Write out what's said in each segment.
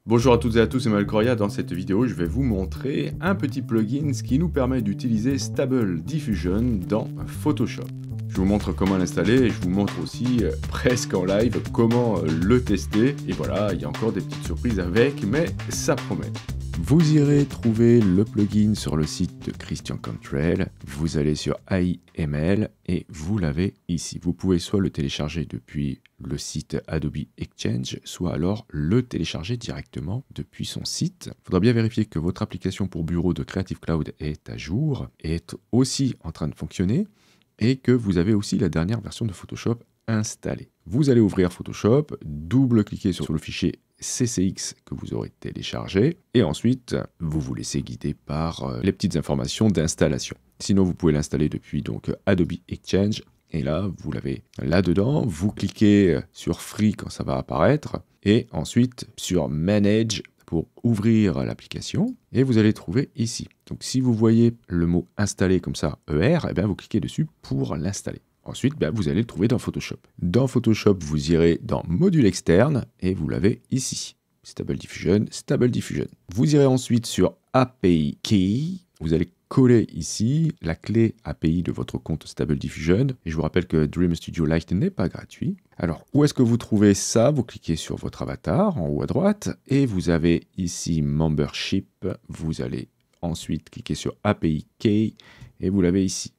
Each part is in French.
Bonjour à toutes et à tous, c'est Malcoria. Dans cette vidéo, je vais vous montrer un petit plugin qui nous permet d'utiliser Stable Diffusion dans Photoshop. Je vous montre comment l'installer et je vous montre aussi presque en live comment le tester. Et voilà, il y a encore des petites surprises avec, mais ça promet. Vous irez trouver le plugin sur le site de Christian Cantrell. Vous allez sur AIML et vous l'avez ici. Vous pouvez soit le télécharger depuis le site Adobe Exchange, soit alors le télécharger directement depuis son site. Il faudra bien vérifier que votre application pour bureau de Creative Cloud est à jour, est aussi en train de fonctionner et que vous avez aussi la dernière version de Photoshop installée. Vous allez ouvrir Photoshop, double-cliquer sur le fichier CCX que vous aurez téléchargé et ensuite vous vous laissez guider par les petites informations d'installation. Sinon vous pouvez l'installer depuis donc Adobe Exchange et là vous l'avez là-dedans. Vous cliquez sur Free quand ça va apparaître et ensuite sur Manage pour ouvrir l'application et vous allez trouver ici. Donc si vous voyez le mot installer comme ça ER, et bien vous cliquez dessus pour l'installer. Ensuite, vous allez le trouver dans Photoshop. Dans Photoshop, vous irez dans Module externe et vous l'avez ici. Stable Diffusion, Stable Diffusion. Vous irez ensuite sur API Key. Vous allez coller ici la clé API de votre compte Stable Diffusion. Et je vous rappelle que Dream Studio Lite n'est pas gratuit. Alors, où est-ce que vous trouvez ça? Vous cliquez sur votre avatar en haut à droite et vous avez ici Membership. Vous allez ensuite cliquer sur API Key et vous l'avez ici.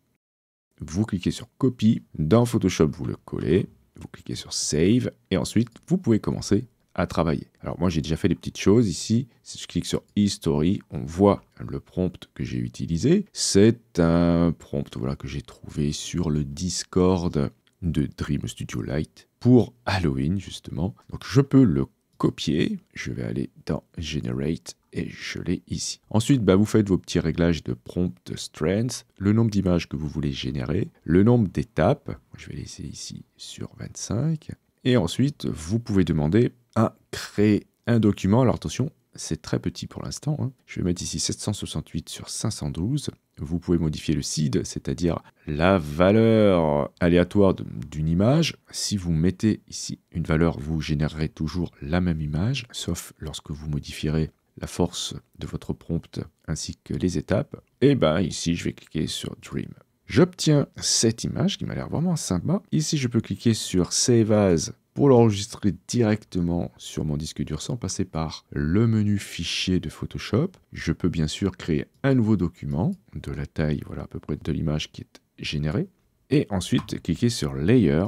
Vous cliquez sur Copy, dans Photoshop vous le collez, vous cliquez sur Save, et ensuite vous pouvez commencer à travailler. Alors moi j'ai déjà fait des petites choses ici, si je clique sur History, on voit le prompt que j'ai utilisé. C'est un prompt que j'ai trouvé sur le Discord de Dream Studio Lite pour Halloween justement. Donc je peux le copier, je vais aller dans Generate et je l'ai ici. Ensuite, vous faites vos petits réglages de prompt strength, le nombre d'images que vous voulez générer, le nombre d'étapes, je vais laisser ici sur 25, et ensuite, vous pouvez demander à créer un document. Alors attention, c'est très petit pour l'instant, Je vais mettre ici 768 sur 512. Vous pouvez modifier le seed, c'est-à-dire la valeur aléatoire d'une image. Si vous mettez ici une valeur, vous générerez toujours la même image, sauf lorsque vous modifierez la force de votre prompt ainsi que les étapes. Et ici, je vais cliquer sur Dream. J'obtiens cette image qui m'a l'air vraiment sympa. Ici, je peux cliquer sur Save As pour l'enregistrer directement sur mon disque dur sans passer par le menu fichier de Photoshop. Je peux bien sûr créer un nouveau document de la taille à peu près de l'image qui est générée. Et ensuite, cliquer sur Layer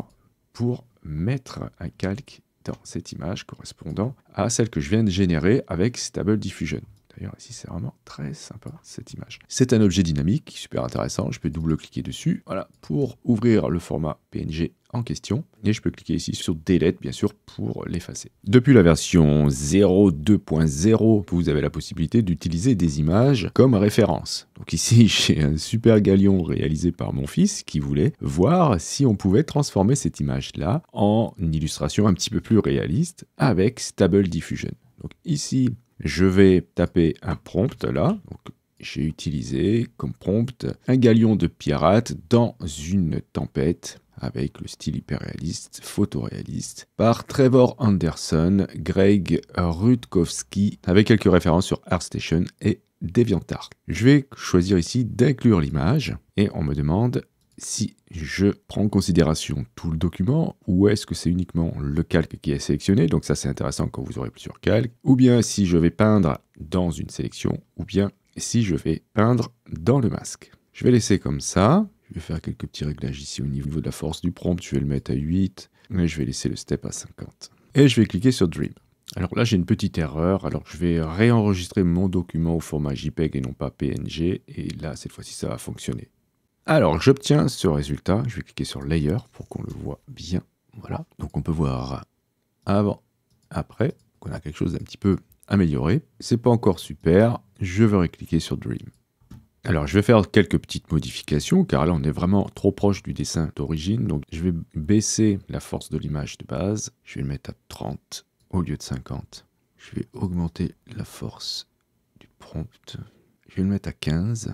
pour mettre un calque dans cette image correspondant à celle que je viens de générer avec Stable Diffusion. D'ailleurs, ici, c'est vraiment très sympa, cette image. C'est un objet dynamique, super intéressant. Je peux double-cliquer dessus, pour ouvrir le format PNG en question. Et je peux cliquer ici sur Delete, bien sûr, pour l'effacer. Depuis la version 0.2.0, vous avez la possibilité d'utiliser des images comme référence. Donc ici, j'ai un super galion réalisé par mon fils qui voulait voir si on pouvait transformer cette image-là en une illustration un petit peu plus réaliste avec Stable Diffusion. Donc ici, je vais taper un prompt là. Donc, j'ai utilisé comme prompt un galion de pirate dans une tempête avec le style hyper-réaliste, photoréaliste, par Trevor Anderson, Greg Rutkowski, avec quelques références sur ArtStation et DeviantArt. Je vais choisir ici d'inclure l'image et on me demande si je prends en considération tout le document ou est-ce que c'est uniquement le calque qui est sélectionné, donc ça c'est intéressant quand vous aurez plusieurs calques, ou bien si je vais peindre dans une sélection, ou bien si je vais peindre dans le masque. Je vais laisser comme ça, je vais faire quelques petits réglages ici au niveau de la force du prompt, je vais le mettre à 8, et je vais laisser le step à 50. Et je vais cliquer sur Dream. Alors là j'ai une petite erreur, alors je vais réenregistrer mon document au format JPEG et non pas PNG, et là cette fois-ci ça va fonctionner. Alors, j'obtiens ce résultat. Je vais cliquer sur Layer pour qu'on le voit bien. Voilà. Donc, on peut voir avant, après. On a quelque chose d'un petit peu amélioré. C'est pas encore super. Je vais cliquer sur Dream. Alors, je vais faire quelques petites modifications, car là, on est vraiment trop proche du dessin d'origine. Donc, je vais baisser la force de l'image de base. Je vais le mettre à 30 au lieu de 50. Je vais augmenter la force du prompt. Je vais le mettre à 15.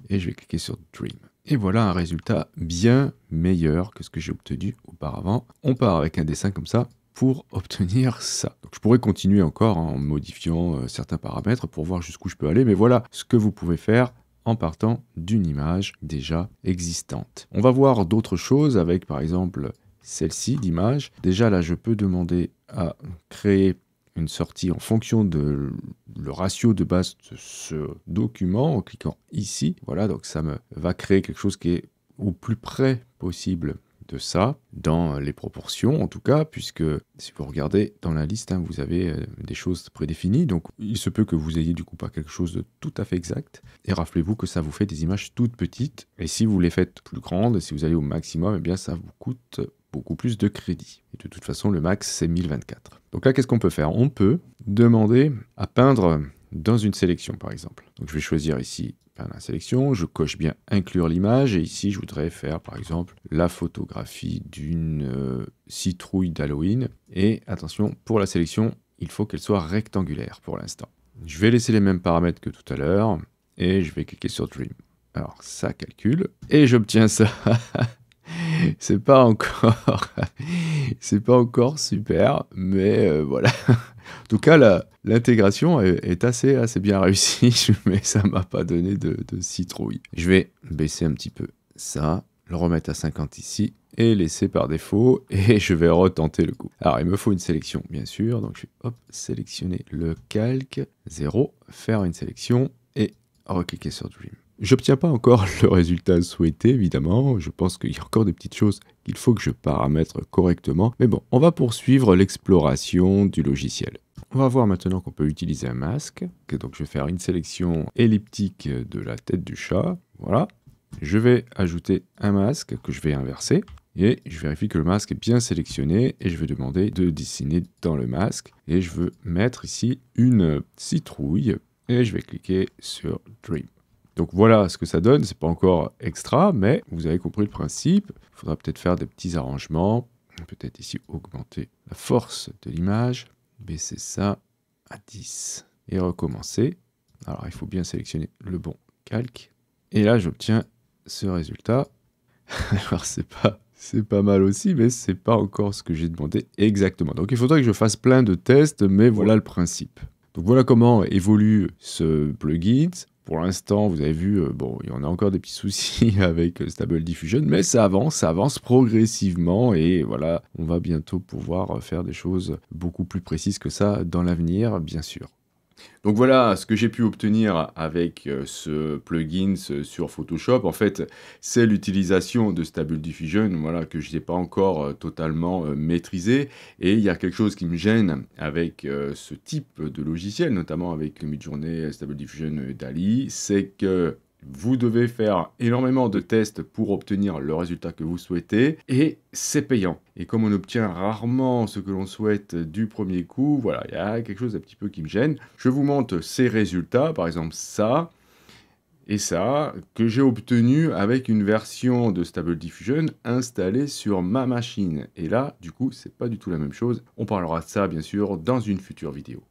Et je vais cliquer sur Dream. Et voilà un résultat bien meilleur que ce que j'ai obtenu auparavant. On part avec un dessin comme ça, pour obtenir ça. Donc, je pourrais continuer encore en modifiant certains paramètres pour voir jusqu'où je peux aller, mais voilà ce que vous pouvez faire en partant d'une image déjà existante. On va voir d'autres choses avec par exemple celle-ci d'image. Déjà là, je peux demander à créer une sortie en fonction de le ratio de base de ce document en cliquant ici. Voilà, donc ça me va créer quelque chose qui est au plus près possible de ça, dans les proportions en tout cas, puisque si vous regardez dans la liste, hein, vous avez des choses prédéfinies, donc il se peut que vous ayez du coup pas quelque chose de tout à fait exact, et rappelez-vous que ça vous fait des images toutes petites, et si vous les faites plus grandes, si vous allez au maximum, eh bien ça vous coûte beaucoup plus de crédit. Et de toute façon, le max, c'est 1024. Donc là, qu'est-ce qu'on peut faire? On peut demander à peindre dans une sélection, par exemple. Donc je vais choisir ici peindre la sélection, je coche bien inclure l'image, et ici, je voudrais faire, par exemple, la photographie d'une citrouille d'Halloween. Et attention, pour la sélection, il faut qu'elle soit rectangulaire pour l'instant. Je vais laisser les mêmes paramètres que tout à l'heure, et je vais cliquer sur Dream. Alors, ça calcule, et j'obtiens ça. C'est pas encore super, mais voilà. En tout cas, l'intégration est assez bien réussie, mais ça m'a pas donné de citrouille. Je vais baisser un petit peu ça, le remettre à 50 ici, et laisser par défaut, et je vais retenter le coup. Alors, il me faut une sélection, bien sûr, donc je vais sélectionner le calque, 0, faire une sélection, et recliquer sur Dream. J'obtiens pas encore le résultat souhaité, évidemment. Je pense qu'il y a encore des petites choses qu'il faut que je paramètre correctement. Mais bon, on va poursuivre l'exploration du logiciel. On va voir maintenant qu'on peut utiliser un masque. Donc je vais faire une sélection elliptique de la tête du chat. Voilà. Je vais ajouter un masque que je vais inverser. Et je vérifie que le masque est bien sélectionné. Et je vais demander de dessiner dans le masque. Et je veux mettre ici une citrouille. Et je vais cliquer sur Dream. Donc voilà ce que ça donne, c'est pas encore extra, mais vous avez compris le principe. Il faudra peut-être faire des petits arrangements, peut-être ici augmenter la force de l'image, baisser ça à 10 et recommencer. Alors il faut bien sélectionner le bon calque. Et là j'obtiens ce résultat. Alors c'est pas mal aussi, mais c'est pas encore ce que j'ai demandé exactement. Donc il faudrait que je fasse plein de tests, mais voilà le principe. Donc voilà comment évolue ce plugin. Pour l'instant, vous avez vu, bon, il y en a encore des petits soucis avec Stable Diffusion, mais ça avance progressivement et voilà, on va bientôt pouvoir faire des choses beaucoup plus précises que ça dans l'avenir, bien sûr. Donc voilà ce que j'ai pu obtenir avec ce plugin sur Photoshop. En fait, c'est l'utilisation de Stable Diffusion, voilà, que je n'ai pas encore totalement maîtrisé. Et il y a quelque chose qui me gêne avec ce type de logiciel, notamment avec Midjourney, Stable Diffusion, DALL-E, c'est que vous devez faire énormément de tests pour obtenir le résultat que vous souhaitez et c'est payant. Et comme on obtient rarement ce que l'on souhaite du premier coup, voilà, il y a quelque chose un petit peu qui me gêne. Je vous montre ces résultats, par exemple ça et ça, que j'ai obtenu avec une version de Stable Diffusion installée sur ma machine. Et là, du coup, c'est pas du tout la même chose. On parlera de ça, bien sûr, dans une future vidéo.